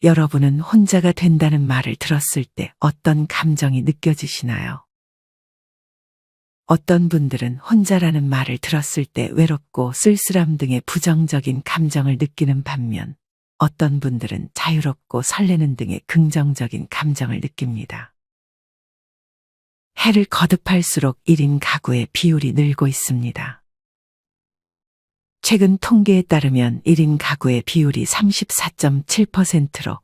여러분은 혼자가 된다는 말을 들었을 때 어떤 감정이 느껴지시나요? 어떤 분들은 혼자라는 말을 들었을 때 외롭고 쓸쓸함 등의 부정적인 감정을 느끼는 반면 어떤 분들은 자유롭고 설레는 등의 긍정적인 감정을 느낍니다. 해를 거듭할수록 1인 가구의 비율이 늘고 있습니다. 최근 통계에 따르면 1인 가구의 비율이 34.7%로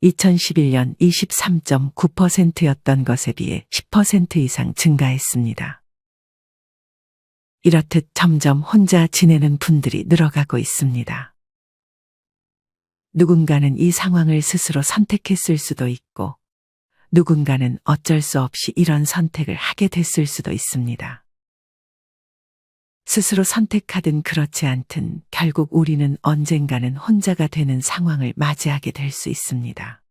2011년 23.9%였던 것에 비해 10% 이상 증가했습니다. 이렇듯 점점 혼자 지내는 분들이 늘어가고 있습니다. 누군가는 이 상황을 스스로 선택했을 수도 있고, 누군가는 어쩔 수 없이 이런 선택을 하게 됐을 수도 있습니다. 스스로 선택하든 그렇지 않든 결국 우리는 언젠가는 혼자가 되는 상황을 맞이하게 될 수 있습니다.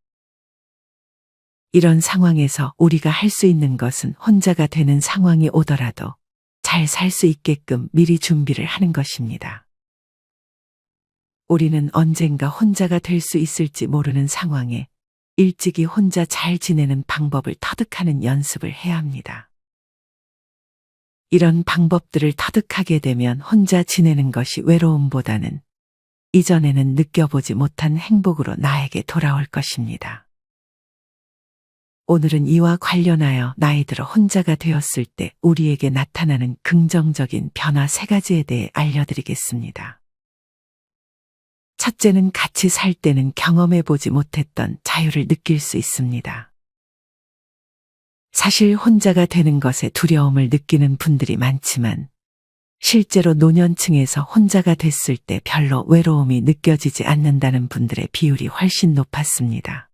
이런 상황에서 우리가 할 수 있는 것은 혼자가 되는 상황이 오더라도 잘 살 수 있게끔 미리 준비를 하는 것입니다. 우리는 언젠가 혼자가 될 수 있을지 모르는 상황에 일찍이 혼자 잘 지내는 방법을 터득하는 연습을 해야 합니다. 이런 방법들을 터득하게 되면 혼자 지내는 것이 외로움보다는 이전에는 느껴보지 못한 행복으로 나에게 돌아올 것입니다. 오늘은 이와 관련하여 나이 들어 혼자가 되었을 때 우리에게 나타나는 긍정적인 변화 3가지에 대해 알려드리겠습니다. 첫째는 같이 살 때는 경험해보지 못했던 자유를 느낄 수 있습니다. 사실 혼자가 되는 것에 두려움을 느끼는 분들이 많지만 실제로 노년층에서 혼자가 됐을 때 별로 외로움이 느껴지지 않는다는 분들의 비율이 훨씬 높았습니다.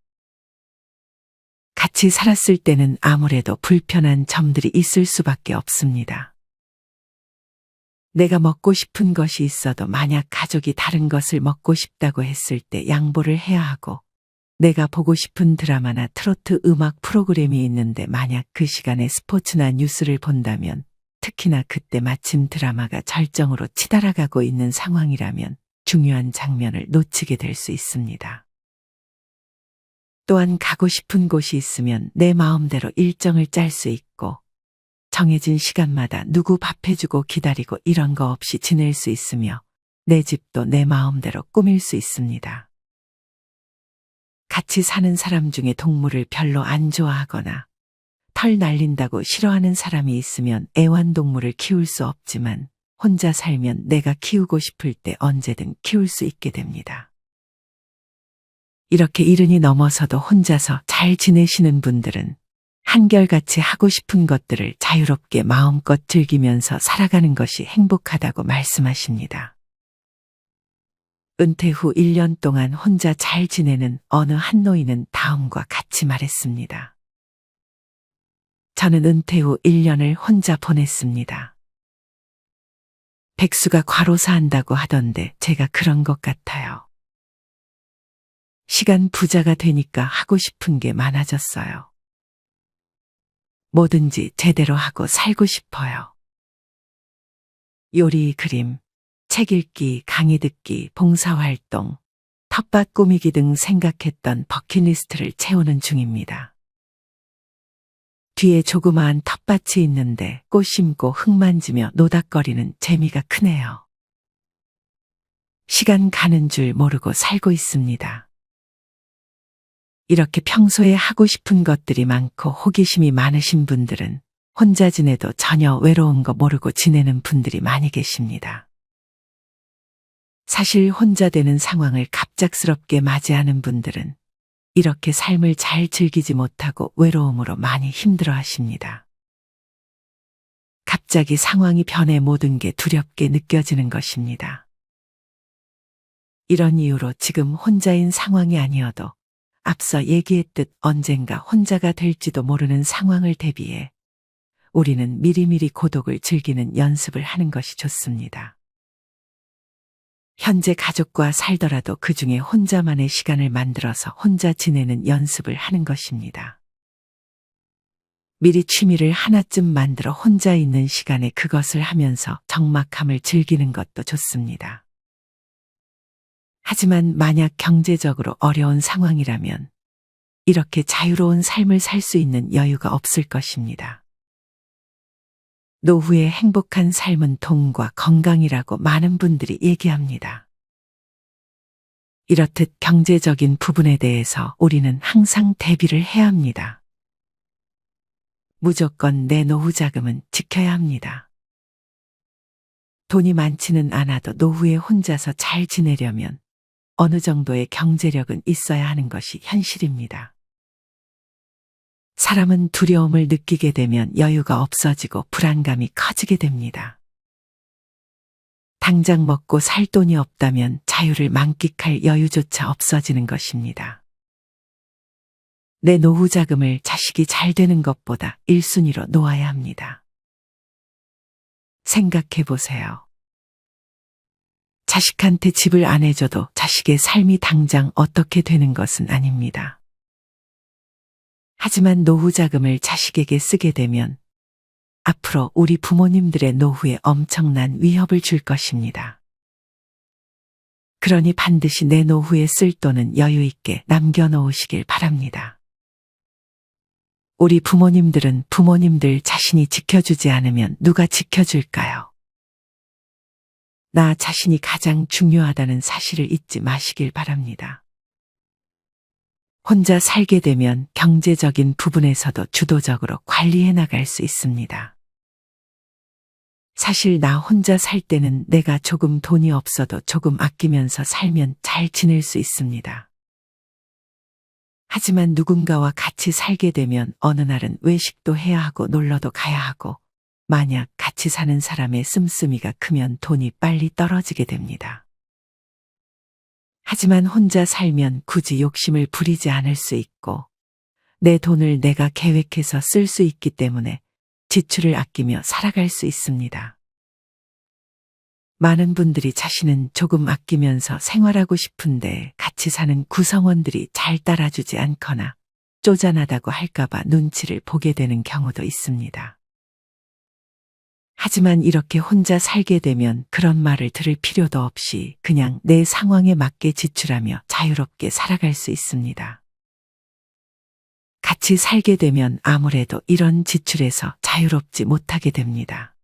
같이 살았을 때는 아무래도 불편한 점들이 있을 수밖에 없습니다. 내가 먹고 싶은 것이 있어도 만약 가족이 다른 것을 먹고 싶다고 했을 때 양보를 해야 하고, 내가 보고 싶은 드라마나 트로트 음악 프로그램이 있는데 만약 그 시간에 스포츠나 뉴스를 본다면, 특히나 그때 마침 드라마가 절정으로 치달아가고 있는 상황이라면 중요한 장면을 놓치게 될 수 있습니다. 또한 가고 싶은 곳이 있으면 내 마음대로 일정을 짤 수 있고, 정해진 시간마다 누구 밥 해주고 기다리고 이런 거 없이 지낼 수 있으며 내 집도 내 마음대로 꾸밀 수 있습니다. 같이 사는 사람 중에 동물을 별로 안 좋아하거나 털 날린다고 싫어하는 사람이 있으면 애완동물을 키울 수 없지만 혼자 살면 내가 키우고 싶을 때 언제든 키울 수 있게 됩니다. 이렇게 70이 넘어서도 혼자서 잘 지내시는 분들은 한결같이 하고 싶은 것들을 자유롭게 마음껏 즐기면서 살아가는 것이 행복하다고 말씀하십니다. 은퇴 후 1년 동안 혼자 잘 지내는 어느 한 노인은 다음과 같이 말했습니다. 저는 은퇴 후 1년을 혼자 보냈습니다. 백수가 과로사 한다고 하던데 제가 그런 것 같아요. 시간 부자가 되니까 하고 싶은 게 많아졌어요. 뭐든지 제대로 하고 살고 싶어요. 요리, 그림, 책 읽기, 강의 듣기, 봉사활동, 텃밭 꾸미기 등 생각했던 버킷리스트를 채우는 중입니다. 뒤에 조그마한 텃밭이 있는데 꽃 심고 흙 만지며 노닥거리는 재미가 크네요. 시간 가는 줄 모르고 살고 있습니다. 이렇게 평소에 하고 싶은 것들이 많고 호기심이 많으신 분들은 혼자 지내도 전혀 외로운 거 모르고 지내는 분들이 많이 계십니다. 사실 혼자 되는 상황을 갑작스럽게 맞이하는 분들은 이렇게 삶을 잘 즐기지 못하고 외로움으로 많이 힘들어 하십니다. 갑자기 상황이 변해 모든 게 두렵게 느껴지는 것입니다. 이런 이유로 지금 혼자인 상황이 아니어도 앞서 얘기했듯 언젠가 혼자가 될지도 모르는 상황을 대비해 우리는 미리미리 고독을 즐기는 연습을 하는 것이 좋습니다. 현재 가족과 살더라도 그 중에 혼자만의 시간을 만들어서 혼자 지내는 연습을 하는 것입니다. 미리 취미를 하나쯤 만들어 혼자 있는 시간에 그것을 하면서 적막함을 즐기는 것도 좋습니다. 하지만 만약 경제적으로 어려운 상황이라면 이렇게 자유로운 삶을 살 수 있는 여유가 없을 것입니다. 노후의 행복한 삶은 돈과 건강이라고 많은 분들이 얘기합니다. 이렇듯 경제적인 부분에 대해서 우리는 항상 대비를 해야 합니다. 무조건 내 노후 자금은 지켜야 합니다. 돈이 많지는 않아도 노후에 혼자서 잘 지내려면 어느 정도의 경제력은 있어야 하는 것이 현실입니다. 사람은 두려움을 느끼게 되면 여유가 없어지고 불안감이 커지게 됩니다. 당장 먹고 살 돈이 없다면 자유를 만끽할 여유조차 없어지는 것입니다. 내 노후 자금을 자식이 잘 되는 것보다 1순위로 놓아야 합니다. 생각해 보세요. 자식한테 집을 안 해줘도 자식의 삶이 당장 어떻게 되는 것은 아닙니다. 하지만 노후 자금을 자식에게 쓰게 되면 앞으로 우리 부모님들의 노후에 엄청난 위협을 줄 것입니다. 그러니 반드시 내 노후에 쓸 돈은 여유 있게 남겨놓으시길 바랍니다. 우리 부모님들은 부모님들 자신이 지켜주지 않으면 누가 지켜줄까요? 나 자신이 가장 중요하다는 사실을 잊지 마시길 바랍니다. 혼자 살게 되면 경제적인 부분에서도 주도적으로 관리해 나갈 수 있습니다. 사실 나 혼자 살 때는 내가 조금 돈이 없어도 조금 아끼면서 살면 잘 지낼 수 있습니다. 하지만 누군가와 같이 살게 되면 어느 날은 외식도 해야 하고 놀러도 가야 하고 만약 같이 사는 사람의 씀씀이가 크면 돈이 빨리 떨어지게 됩니다. 하지만 혼자 살면 굳이 욕심을 부리지 않을 수 있고 내 돈을 내가 계획해서 쓸 수 있기 때문에 지출을 아끼며 살아갈 수 있습니다. 많은 분들이 자신은 조금 아끼면서 생활하고 싶은데 같이 사는 구성원들이 잘 따라주지 않거나 쪼잔하다고 할까봐 눈치를 보게 되는 경우도 있습니다. 하지만 이렇게 혼자 살게 되면 그런 말을 들을 필요도 없이 그냥 내 상황에 맞게 지출하며 자유롭게 살아갈 수 있습니다. 같이 살게 되면 아무래도 이런 지출에서 자유롭지 못하게 됩니다.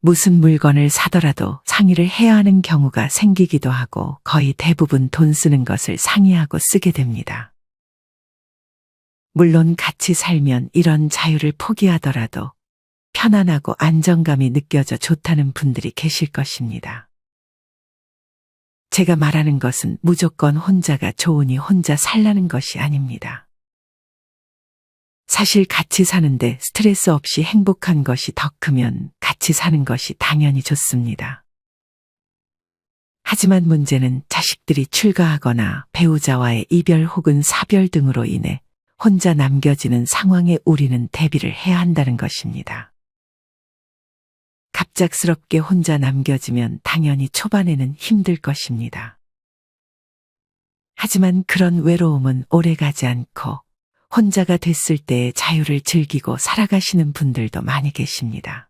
무슨 물건을 사더라도 상의를 해야 하는 경우가 생기기도 하고 거의 대부분 돈 쓰는 것을 상의하고 쓰게 됩니다. 물론 같이 살면 이런 자유를 포기하더라도 편안하고 안정감이 느껴져 좋다는 분들이 계실 것입니다. 제가 말하는 것은 무조건 혼자가 좋으니 혼자 살라는 것이 아닙니다. 사실 같이 사는데 스트레스 없이 행복한 것이 더 크면 같이 사는 것이 당연히 좋습니다. 하지만 문제는 자식들이 출가하거나 배우자와의 이별 혹은 사별 등으로 인해 혼자 남겨지는 상황에 우리는 대비를 해야 한다는 것입니다. 갑작스럽게 혼자 남겨지면 당연히 초반에는 힘들 것입니다. 하지만 그런 외로움은 오래가지 않고 혼자가 됐을 때의 자유를 즐기고 살아가시는 분들도 많이 계십니다.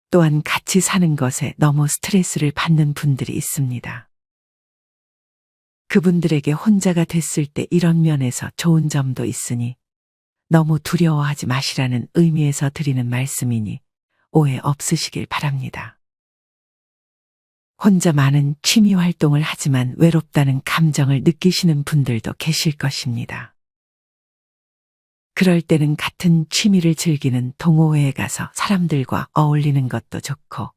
또한 같이 사는 것에 너무 스트레스를 받는 분들이 있습니다. 그분들에게 혼자가 됐을 때 이런 면에서 좋은 점도 있으니 너무 두려워하지 마시라는 의미에서 드리는 말씀이니 오해 없으시길 바랍니다. 혼자 많은 취미 활동을 하지만 외롭다는 감정을 느끼시는 분들도 계실 것입니다. 그럴 때는 같은 취미를 즐기는 동호회에 가서 사람들과 어울리는 것도 좋고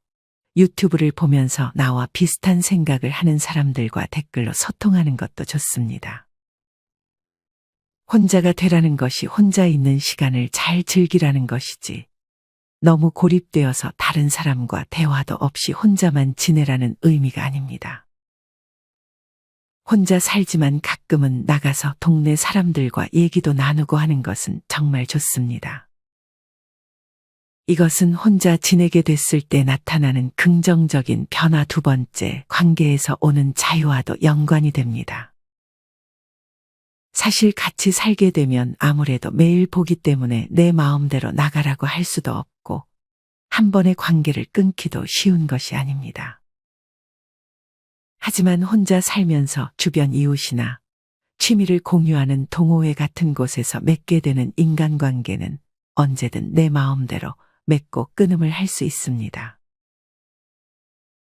유튜브를 보면서 나와 비슷한 생각을 하는 사람들과 댓글로 소통하는 것도 좋습니다. 혼자가 되라는 것이 혼자 있는 시간을 잘 즐기라는 것이지 너무 고립되어서 다른 사람과 대화도 없이 혼자만 지내라는 의미가 아닙니다. 혼자 살지만 가끔은 나가서 동네 사람들과 얘기도 나누고 하는 것은 정말 좋습니다. 이것은 혼자 지내게 됐을 때 나타나는 긍정적인 변화 두 번째, 관계에서 오는 자유와도 연관이 됩니다. 사실 같이 살게 되면 아무래도 매일 보기 때문에 내 마음대로 나가라고 할 수도 없고 한 번의 관계를 끊기도 쉬운 것이 아닙니다. 하지만 혼자 살면서 주변 이웃이나 취미를 공유하는 동호회 같은 곳에서 맺게 되는 인간관계는 언제든 내 마음대로 맺고 끊음을 할 수 있습니다.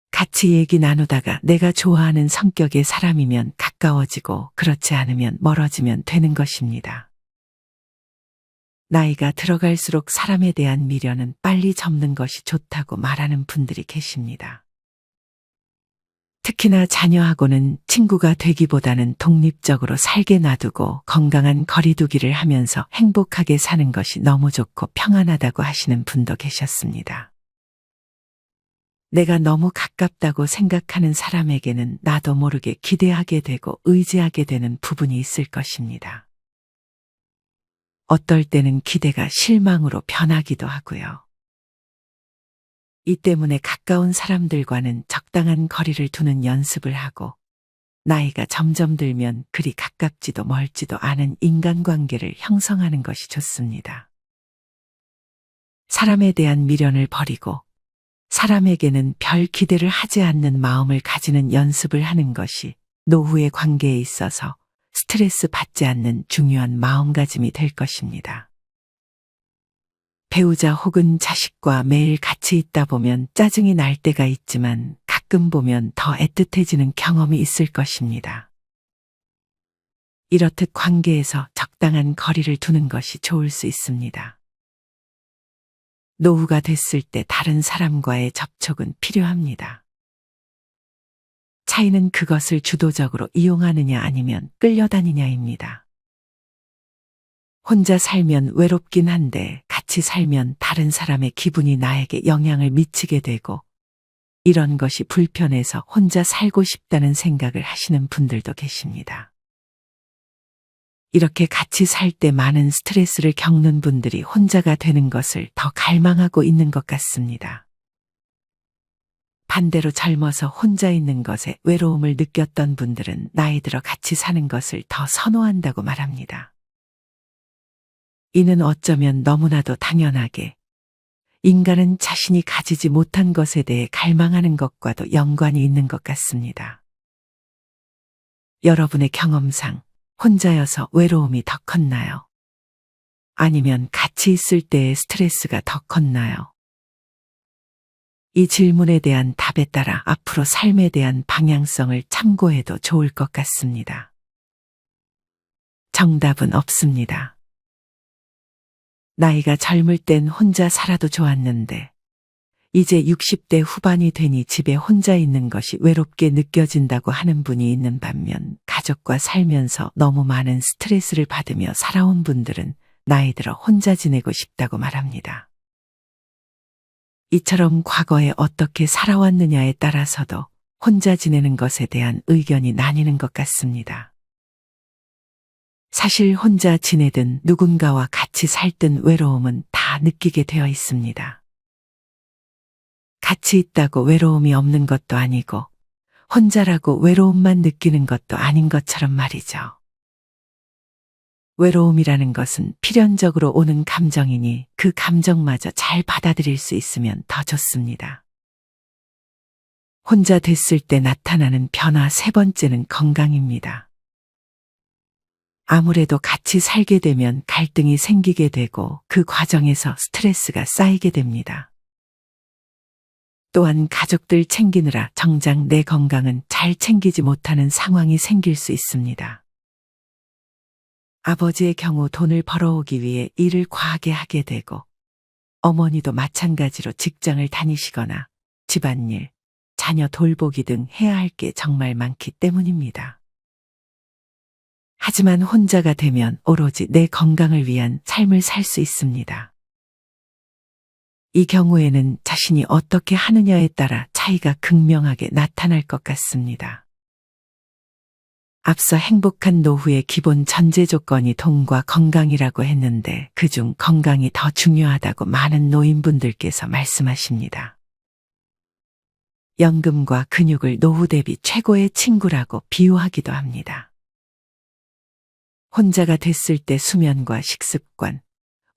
같이 얘기 나누다가 내가 좋아하는 성격의 사람이면 가까워지고 그렇지 않으면 멀어지면 되는 것입니다. 나이가 들어갈수록 사람에 대한 미련은 빨리 접는 것이 좋다고 말하는 분들이 계십니다. 특히나 자녀하고는 친구가 되기보다는 독립적으로 살게 놔두고 건강한 거리두기를 하면서 행복하게 사는 것이 너무 좋고 평안하다고 하시는 분도 계셨습니다. 내가 너무 가깝다고 생각하는 사람에게는 나도 모르게 기대하게 되고 의지하게 되는 부분이 있을 것입니다. 어떨 때는 기대가 실망으로 변하기도 하고요. 이 때문에 가까운 사람들과는 적당한 거리를 두는 연습을 하고 나이가 점점 들면 그리 가깝지도 멀지도 않은 인간관계를 형성하는 것이 좋습니다. 사람에 대한 미련을 버리고 사람에게는 별 기대를 하지 않는 마음을 가지는 연습을 하는 것이 노후의 관계에 있어서 스트레스 받지 않는 중요한 마음가짐이 될 것입니다. 배우자 혹은 자식과 매일 같이 있다 보면 짜증이 날 때가 있지만 가끔 보면 더 애틋해지는 경험이 있을 것입니다. 이렇듯 관계에서 적당한 거리를 두는 것이 좋을 수 있습니다. 노후가 됐을 때 다른 사람과의 접촉은 필요합니다. 차이는 그것을 주도적으로 이용하느냐 아니면 끌려다니냐입니다. 혼자 살면 외롭긴 한데 같이 살면 다른 사람의 기분이 나에게 영향을 미치게 되고 이런 것이 불편해서 혼자 살고 싶다는 생각을 하시는 분들도 계십니다. 이렇게 같이 살 때 많은 스트레스를 겪는 분들이 혼자가 되는 것을 더 갈망하고 있는 것 같습니다. 반대로 젊어서 혼자 있는 것에 외로움을 느꼈던 분들은 나이 들어 같이 사는 것을 더 선호한다고 말합니다. 이는 어쩌면 너무나도 당연하게 인간은 자신이 가지지 못한 것에 대해 갈망하는 것과도 연관이 있는 것 같습니다. 여러분의 경험상 혼자여서 외로움이 더 컸나요? 아니면 같이 있을 때의 스트레스가 더 컸나요? 이 질문에 대한 답에 따라 앞으로 삶에 대한 방향성을 참고해도 좋을 것 같습니다. 정답은 없습니다. 나이가 젊을 땐 혼자 살아도 좋았는데 이제 60대 후반이 되니 집에 혼자 있는 것이 외롭게 느껴진다고 하는 분이 있는 반면 가족과 살면서 너무 많은 스트레스를 받으며 살아온 분들은 나이 들어 혼자 지내고 싶다고 말합니다. 이처럼 과거에 어떻게 살아왔느냐에 따라서도 혼자 지내는 것에 대한 의견이 나뉘는 것 같습니다. 사실 혼자 지내든 누군가와 같이 살든 외로움은 다 느끼게 되어 있습니다. 같이 있다고 외로움이 없는 것도 아니고 혼자라고 외로움만 느끼는 것도 아닌 것처럼 말이죠. 외로움이라는 것은 필연적으로 오는 감정이니 그 감정마저 잘 받아들일 수 있으면 더 좋습니다. 혼자 됐을 때 나타나는 변화 세 번째는 건강입니다. 아무래도 같이 살게 되면 갈등이 생기게 되고 그 과정에서 스트레스가 쌓이게 됩니다. 또한 가족들 챙기느라 정작 내 건강은 잘 챙기지 못하는 상황이 생길 수 있습니다. 아버지의 경우 돈을 벌어오기 위해 일을 과하게 하게 되고 어머니도 마찬가지로 직장을 다니시거나 집안일, 자녀 돌보기 등 해야 할 게 정말 많기 때문입니다. 하지만 혼자가 되면 오로지 내 건강을 위한 삶을 살 수 있습니다. 이 경우에는 자신이 어떻게 하느냐에 따라 차이가 극명하게 나타날 것 같습니다. 앞서 행복한 노후의 기본 전제 조건이 돈과 건강이라고 했는데 그중 건강이 더 중요하다고 많은 노인분들께서 말씀하십니다. 연금과 근육을 노후 대비 최고의 친구라고 비유하기도 합니다. 혼자가 됐을 때 수면과 식습관,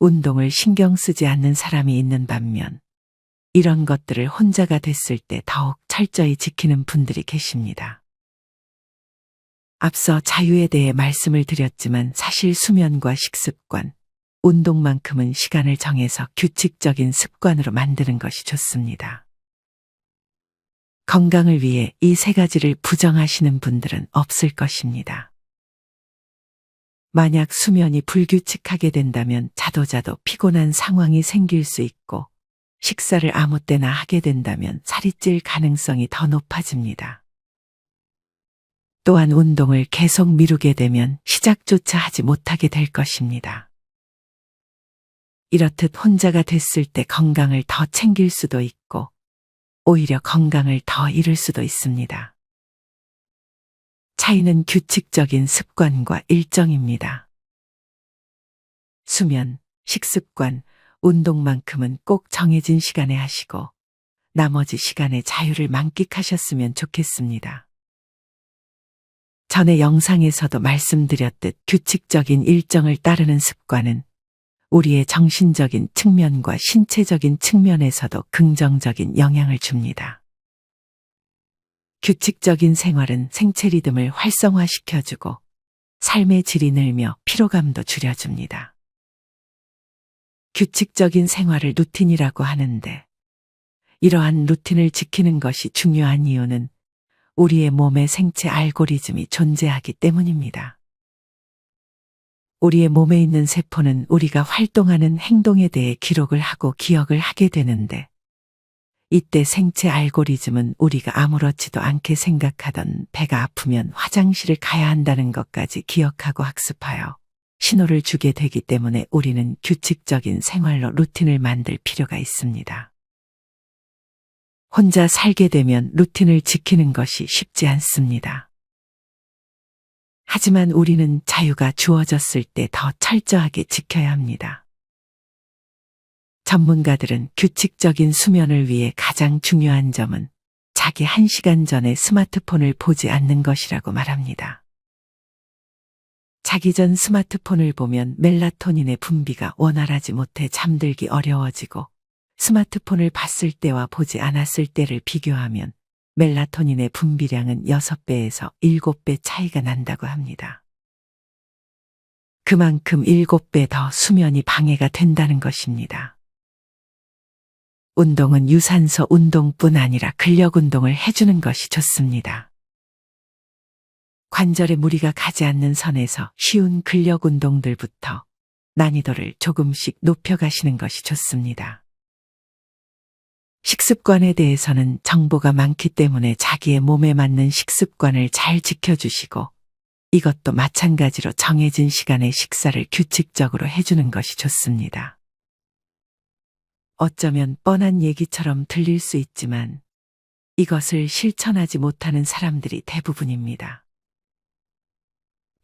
운동을 신경 쓰지 않는 사람이 있는 반면 이런 것들을 혼자가 됐을 때 더욱 철저히 지키는 분들이 계십니다. 앞서 자유에 대해 말씀을 드렸지만 사실 수면과 식습관, 운동만큼은 시간을 정해서 규칙적인 습관으로 만드는 것이 좋습니다. 건강을 위해 이 세 가지를 부정하시는 분들은 없을 것입니다. 만약 수면이 불규칙하게 된다면 자도 피곤한 상황이 생길 수 있고 식사를 아무 때나 하게 된다면 살이 찔 가능성이 더 높아집니다. 또한 운동을 계속 미루게 되면 시작조차 하지 못하게 될 것입니다. 이렇듯 혼자가 됐을 때 건강을 더 챙길 수도 있고 오히려 건강을 더 잃을 수도 있습니다. 차이는 규칙적인 습관과 일정입니다. 수면, 식습관, 운동만큼은 꼭 정해진 시간에 하시고 나머지 시간에 자유를 만끽하셨으면 좋겠습니다. 전에 영상에서도 말씀드렸듯 규칙적인 일정을 따르는 습관은 우리의 정신적인 측면과 신체적인 측면에서도 긍정적인 영향을 줍니다. 규칙적인 생활은 생체 리듬을 활성화시켜주고 삶의 질이 늘며 피로감도 줄여줍니다. 규칙적인 생활을 루틴이라고 하는데 이러한 루틴을 지키는 것이 중요한 이유는 우리의 몸의 생체 알고리즘이 존재하기 때문입니다. 우리의 몸에 있는 세포는 우리가 활동하는 행동에 대해 기록을 하고 기억을 하게 되는데 이때 생체 알고리즘은 우리가 아무렇지도 않게 생각하던 배가 아프면 화장실을 가야 한다는 것까지 기억하고 학습하여 신호를 주게 되기 때문에 우리는 규칙적인 생활로 루틴을 만들 필요가 있습니다. 혼자 살게 되면 루틴을 지키는 것이 쉽지 않습니다. 하지만 우리는 자유가 주어졌을 때 더 철저하게 지켜야 합니다. 전문가들은 규칙적인 수면을 위해 가장 중요한 점은 자기 1시간 전에 스마트폰을 보지 않는 것이라고 말합니다. 자기 전 스마트폰을 보면 멜라토닌의 분비가 원활하지 못해 잠들기 어려워지고 스마트폰을 봤을 때와 보지 않았을 때를 비교하면 멜라토닌의 분비량은 6배에서 7배 차이가 난다고 합니다. 그만큼 7배 더 수면이 방해가 된다는 것입니다. 운동은 유산소 운동뿐 아니라 근력 운동을 해주는 것이 좋습니다. 관절에 무리가 가지 않는 선에서 쉬운 근력 운동들부터 난이도를 조금씩 높여가시는 것이 좋습니다. 식습관에 대해서는 정보가 많기 때문에 자기의 몸에 맞는 식습관을 잘 지켜주시고 이것도 마찬가지로 정해진 시간에 식사를 규칙적으로 해주는 것이 좋습니다. 어쩌면 뻔한 얘기처럼 들릴 수 있지만 이것을 실천하지 못하는 사람들이 대부분입니다.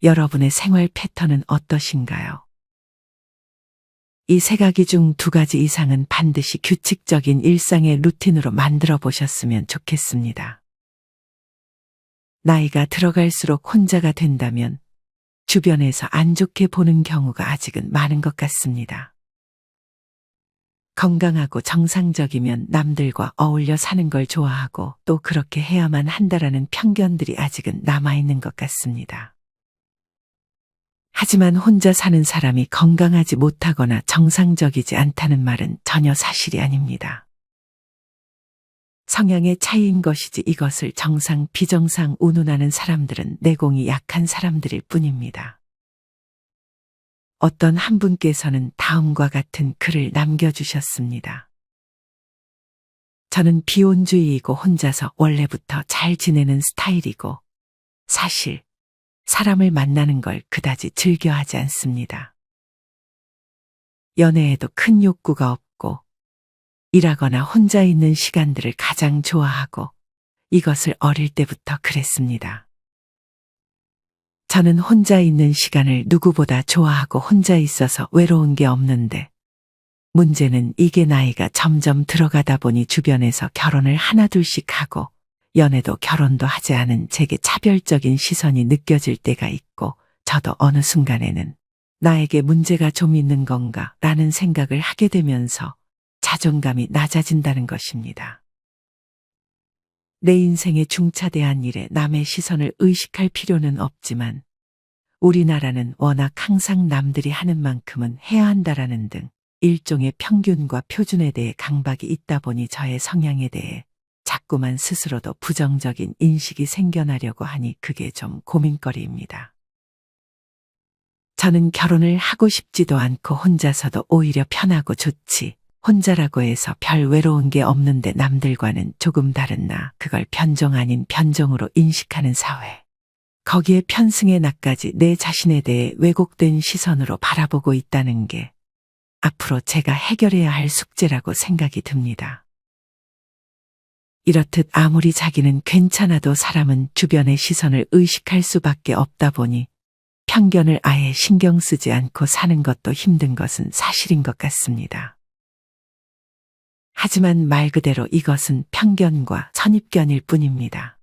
여러분의 생활 패턴은 어떠신가요? 이 세 가지 중 2가지 이상은 반드시 규칙적인 일상의 루틴으로 만들어 보셨으면 좋겠습니다. 나이가 들어갈수록 혼자가 된다면 주변에서 안 좋게 보는 경우가 아직은 많은 것 같습니다. 건강하고 정상적이면 남들과 어울려 사는 걸 좋아하고 또 그렇게 해야만 한다라는 편견들이 아직은 남아있는 것 같습니다. 하지만 혼자 사는 사람이 건강하지 못하거나 정상적이지 않다는 말은 전혀 사실이 아닙니다. 성향의 차이인 것이지 이것을 정상, 비정상 운운하는 사람들은 내공이 약한 사람들일 뿐입니다. 어떤 한 분께서는 다음과 같은 글을 남겨주셨습니다. 저는 비혼주의이고 혼자서 원래부터 잘 지내는 스타일이고 사실 사람을 만나는 걸 그다지 즐겨하지 않습니다. 연애에도 큰 욕구가 없고 일하거나 혼자 있는 시간들을 가장 좋아하고 이것을 어릴 때부터 그랬습니다. 저는 혼자 있는 시간을 누구보다 좋아하고 혼자 있어서 외로운 게 없는데 문제는 이게 나이가 점점 들어가다 보니 주변에서 결혼을 하나둘씩 하고 연애도 결혼도 하지 않은 제게 차별적인 시선이 느껴질 때가 있고 저도 어느 순간에는 나에게 문제가 좀 있는 건가 라는 생각을 하게 되면서 자존감이 낮아진다는 것입니다. 내 인생에 중차대한 일에 남의 시선을 의식할 필요는 없지만 우리나라는 워낙 항상 남들이 하는 만큼은 해야 한다라는 등 일종의 평균과 표준에 대해 강박이 있다 보니 저의 성향에 대해 자꾸만 스스로도 부정적인 인식이 생겨나려고 하니 그게 좀 고민거리입니다. 저는 결혼을 하고 싶지도 않고 혼자서도 오히려 편하고 좋지. 혼자라고 해서 별 외로운 게 없는데 남들과는 조금 다른 나, 그걸 변종 아닌 변종으로 인식하는 사회. 거기에 편승의 나까지 내 자신에 대해 왜곡된 시선으로 바라보고 있다는 게 앞으로 제가 해결해야 할 숙제라고 생각이 듭니다. 이렇듯 아무리 자기는 괜찮아도 사람은 주변의 시선을 의식할 수밖에 없다 보니 편견을 아예 신경 쓰지 않고 사는 것도 힘든 것은 사실인 것 같습니다. 하지만 말 그대로 이것은 편견과 선입견일 뿐입니다.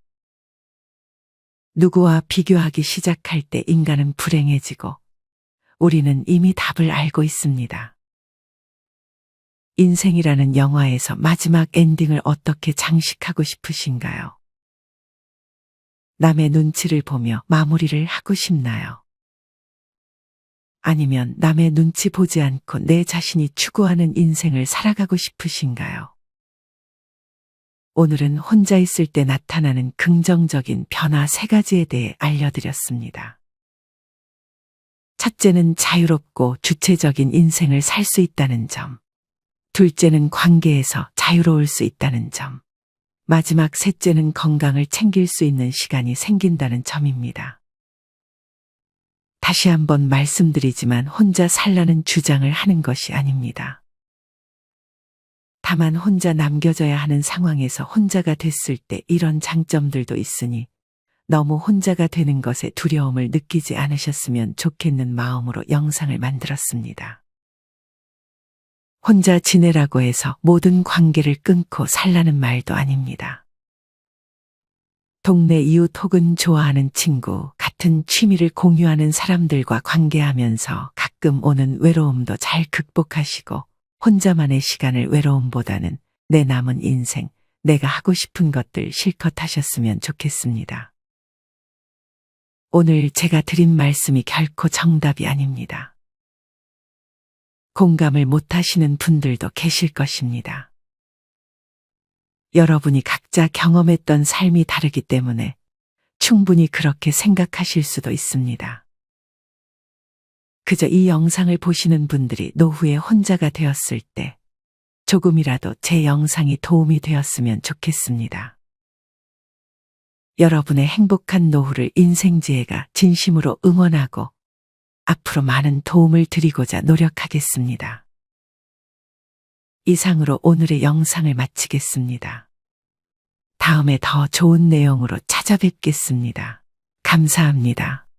누구와 비교하기 시작할 때 인간은 불행해지고 우리는 이미 답을 알고 있습니다. 인생이라는 영화에서 마지막 엔딩을 어떻게 장식하고 싶으신가요? 남의 눈치를 보며 마무리를 하고 싶나요? 아니면 남의 눈치 보지 않고 내 자신이 추구하는 인생을 살아가고 싶으신가요? 오늘은 혼자 있을 때 나타나는 긍정적인 변화 3가지에 대해 알려드렸습니다. 첫째는 자유롭고 주체적인 인생을 살 수 있다는 점. 둘째는 관계에서 자유로울 수 있다는 점. 마지막 셋째는 건강을 챙길 수 있는 시간이 생긴다는 점입니다. 다시 한번 말씀드리지만 혼자 살라는 주장을 하는 것이 아닙니다. 다만 혼자 남겨져야 하는 상황에서 혼자가 됐을 때 이런 장점들도 있으니 너무 혼자가 되는 것에 두려움을 느끼지 않으셨으면 좋겠는 마음으로 영상을 만들었습니다. 혼자 지내라고 해서 모든 관계를 끊고 살라는 말도 아닙니다. 동네 이웃 혹은 좋아하는 친구, 같은 취미를 공유하는 사람들과 관계하면서 가끔 오는 외로움도 잘 극복하시고 혼자만의 시간을 외로움보다는 내 남은 인생, 내가 하고 싶은 것들 실컷 하셨으면 좋겠습니다. 오늘 제가 드린 말씀이 결코 정답이 아닙니다. 공감을 못하시는 분들도 계실 것입니다. 여러분이 각자 경험했던 삶이 다르기 때문에 충분히 그렇게 생각하실 수도 있습니다. 그저 이 영상을 보시는 분들이 노후에 혼자가 되었을 때 조금이라도 제 영상이 도움이 되었으면 좋겠습니다. 여러분의 행복한 노후를 인생지혜가 진심으로 응원하고 앞으로 많은 도움을 드리고자 노력하겠습니다. 이상으로 오늘의 영상을 마치겠습니다. 다음에 더 좋은 내용으로 찾아뵙겠습니다. 감사합니다.